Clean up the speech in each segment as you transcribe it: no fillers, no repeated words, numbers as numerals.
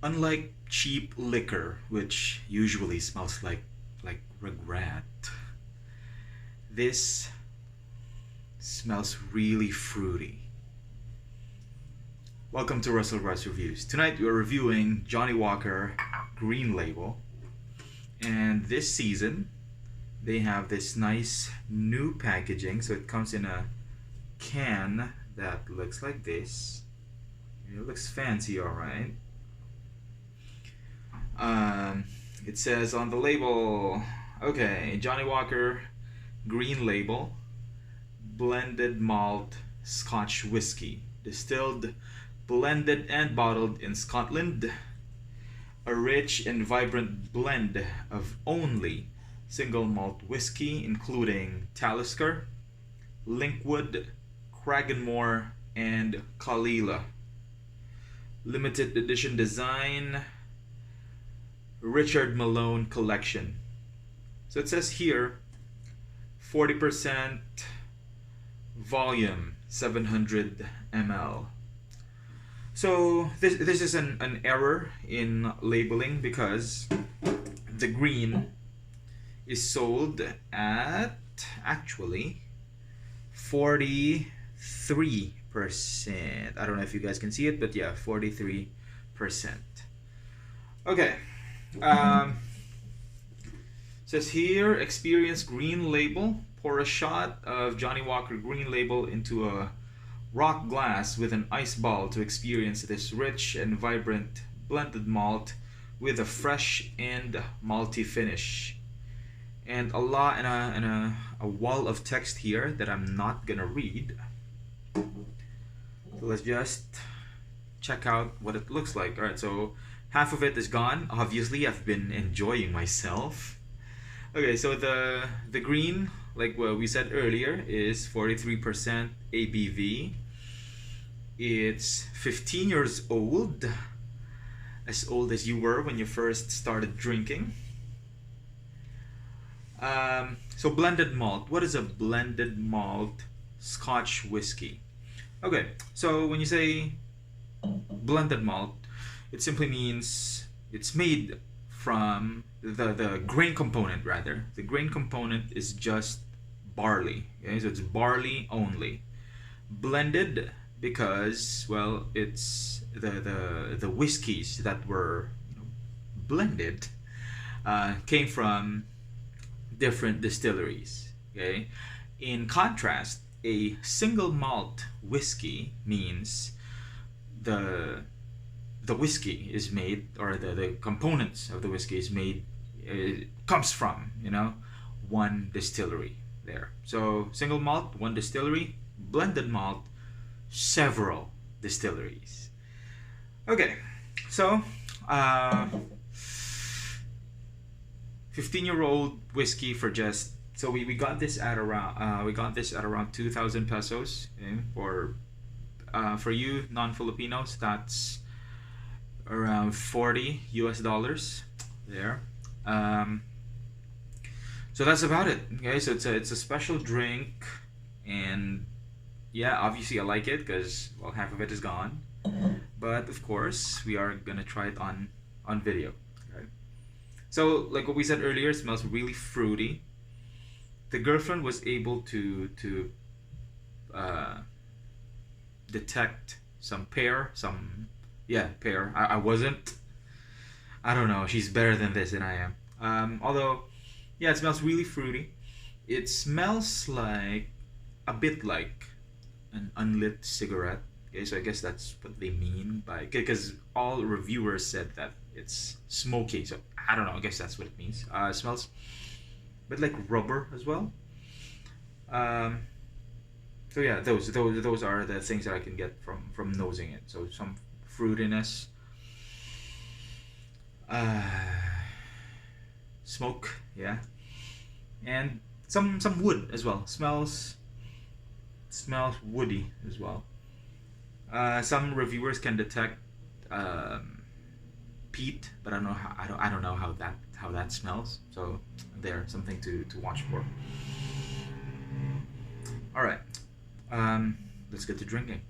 Unlike cheap liquor, which usually smells like regret, this smells really fruity. Welcome to Russell Russ Reviews. Tonight we're reviewing Johnnie Walker Green Label. And this season, they have this nice new packaging. So it comes in a can that looks like this. It looks fancy, alright. It says on the label, okay, Johnnie Walker Green Label, blended malt Scotch whiskey, distilled, blended and bottled in Scotland. A rich and vibrant blend of only single malt whiskey, including Talisker, Linkwood, Cragganmore, and Kalila. Limited edition design, Richard Malone collection. So it says here 40% volume, 700 ml. So this is an error in labeling because the green is sold at actually 43%. I don't know if you guys can see it, but yeah, 43%. Okay. Says here, experience Green Label. Pour a shot of Johnnie Walker Green Label into a rock glass with an ice ball to experience this rich and vibrant blended malt with a fresh and malty finish. And a lot and a wall of text here that I'm not gonna read. So let's just check out what it looks like. Alright, so half of it is gone. Obviously, I've been enjoying myself. Okay, so the green, like what we said earlier, is 43% ABV. It's 15 years old, as old as you were when you first started drinking. So blended malt. What is a blended malt Scotch whiskey? Okay, so when you say blended malt, it simply means it's made from the grain component, rather. The grain component is just barley. Okay, so it's barley only. Blended because, well, it's the whiskeys that were blended came from different distilleries. Okay, in contrast, a single malt whiskey means the whiskey is made, or the components of the whiskey is made, comes from one distillery there. So single malt, one distillery. Blended malt, several distilleries. Okay, so 15-year-old whiskey for just, so we got this at around 2,000 pesos. Okay? For you non-Filipinos, that's around 40 US dollars there. So that's about it. Okay, so it's a special drink, and yeah, obviously I like it because, well, half of it is gone, but of course we are gonna try it on video. Okay, so like what we said earlier, it smells really fruity. The girlfriend was able to detect some pear. I wasn't. I don't know. She's better than this than I am. Although, yeah, it smells really fruity. It smells like a bit like an unlit cigarette. Okay, so I guess that's what they mean by, because all reviewers said that it's smoky. So I don't know. I guess that's what it means. It smells a bit like rubber as well. So yeah, those are the things that I can get from nosing it. So some fruitiness, smoke, yeah, and some wood as well. Smells woody as well. Some reviewers can detect peat, but I don't know how that smells. So there, something to watch for. All right, let's get to drinking.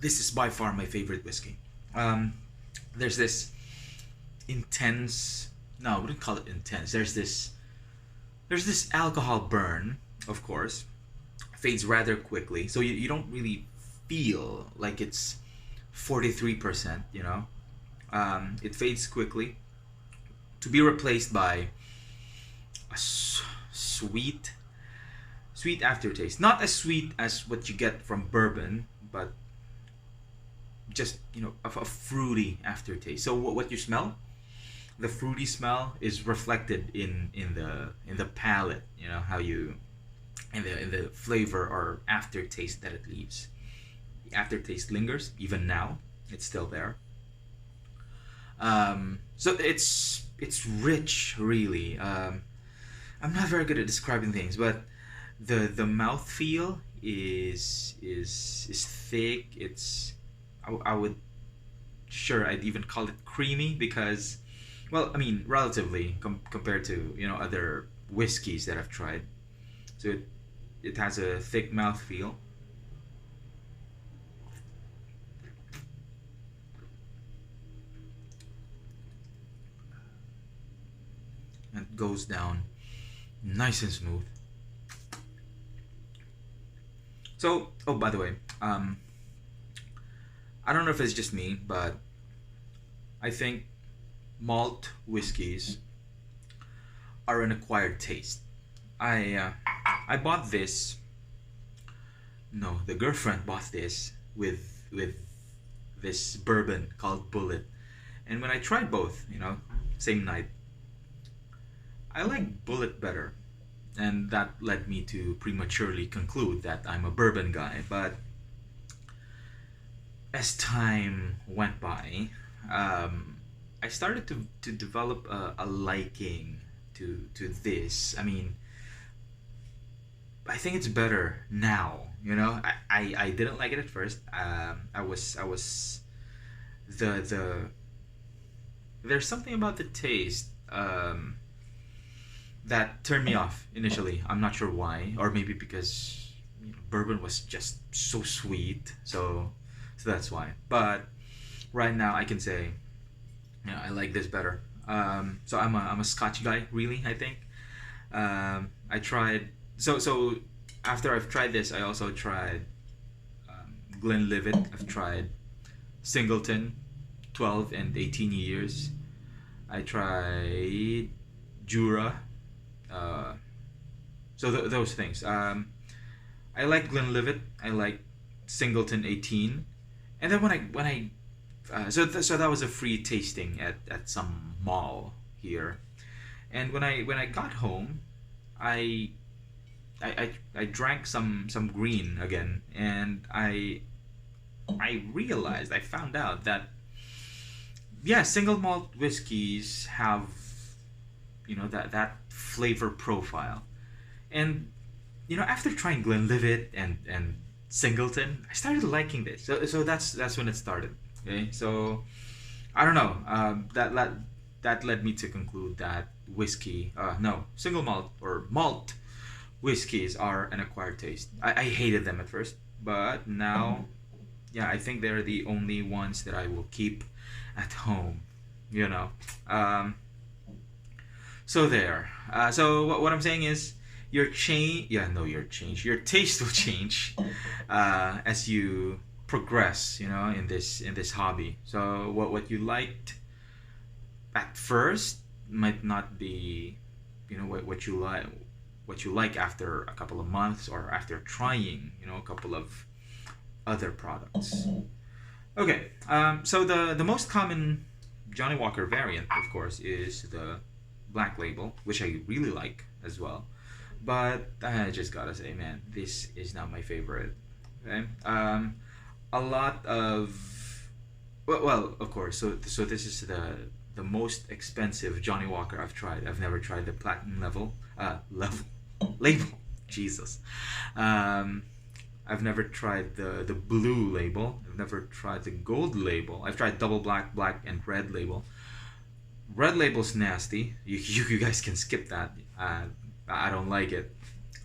this is by far my favorite whiskey. There's this intense. No, I wouldn't call it intense. There's this alcohol burn, of course, fades rather quickly, so you don't really feel like it's 43%. It fades quickly to be replaced by a sweet aftertaste. Not as sweet as what you get from bourbon, but just a fruity aftertaste. So what you smell, the fruity smell is reflected in the palate. How you in the flavor or aftertaste that it leaves. The aftertaste lingers even now. It's still there. So it's rich, really. I'm not very good at describing things, but the mouth feel is thick. I would sure I'd even call it creamy because, well, I mean, relatively compared to other whiskeys that I've tried. So it has a thick mouth feel. And it goes down nice and smooth. So, oh, by the way, I don't know if it's just me, but I think malt whiskeys are an acquired taste. I bought this. No, the girlfriend bought this with this bourbon called Bullet, and when I tried both, same night, I like Bullet better, and that led me to prematurely conclude that I'm a bourbon guy. But as time went by, I started to develop a liking to this. I mean, I think it's better now. I didn't like it at first. I was the there's something about the taste that turned me off initially. I'm not sure why, or maybe because bourbon was just so sweet. So that's why. But right now I can say, I like this better. So I'm a Scotch guy, really. I think. I tried. So after I've tried this, I also tried Glenlivet. I've tried Singleton, 12 and 18 years. I tried Jura. So those things. I like Glenlivet. I like Singleton 18. And then when I so that was a free tasting at some mall here. And when I got home, I drank some green again, and I realized, I found out that single malt whiskeys have that flavor profile. And after trying Glenlivet and Singleton, I started liking this. So that's when it started. Okay, so I don't know. That led me to conclude that single malt or malt whiskeys are an acquired taste. I hated them at first, but now, I think they're the only ones that I will keep at home. So there. So what I'm saying is, your taste will change as you progress, in this hobby. So what you liked at first might not be, what you like after a couple of months or after trying, a couple of other products. Okay. So the most common Johnnie Walker variant, of course, is the Black Label, which I really like as well. But I just gotta say, man, this is not my favorite. Okay. A lot of well, of course. So this is the most expensive Johnnie Walker I've tried. I've never tried the platinum label. Jesus. I've never tried the blue label. I've never tried the gold label. I've tried double black, and red label. Red label's nasty. You guys can skip that. I don't like it.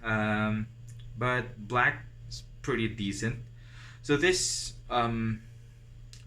But black's pretty decent. So this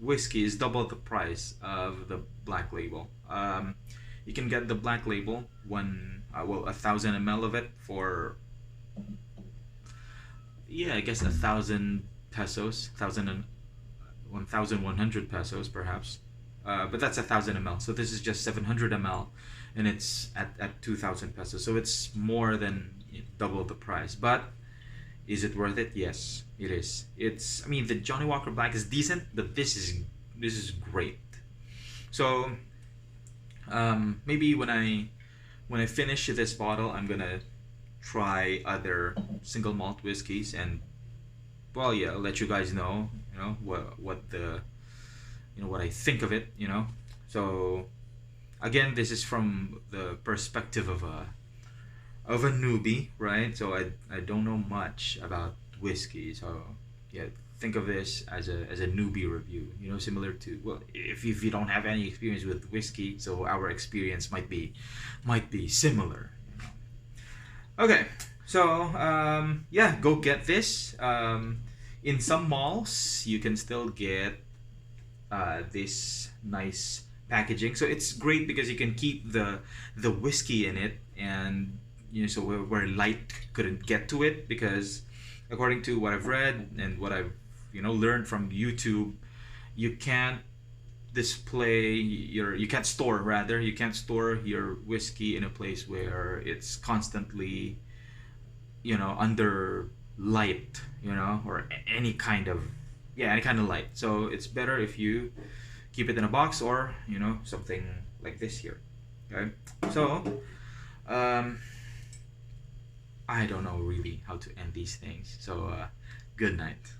whiskey is double the price of the black label. You can get the black label 1,000 ml of it for, yeah, I guess 1,000 pesos, 1,100 pesos perhaps. But that's 1,000 ml. So this is just 700 ml, and it's at 2,000 pesos. So it's more than double the price. But is it worth it? Yes, it is. It's, I mean, the Johnnie Walker Black is decent, but this is great. So maybe when I finish this bottle, I'm gonna try other single malt whiskeys, and well, yeah, I'll let you guys know, what the, what I think of it, So again, this is from the perspective of a newbie, right? So I don't know much about whiskey, so yeah, think of this as a newbie review, similar to, well, if you don't have any experience with whiskey, so our experience might be similar. Okay, so yeah, go get this. In some malls, you can still get this nice packaging. So it's great because you can keep the whiskey in it, and so where light couldn't get to it, because according to what I've read and what I've learned from YouTube, you can't you can't store your whiskey in a place where it's constantly under light, or any kind of light. So it's better if you keep it in a box, or something like this here. Okay, so I don't know really how to end these things, so good night.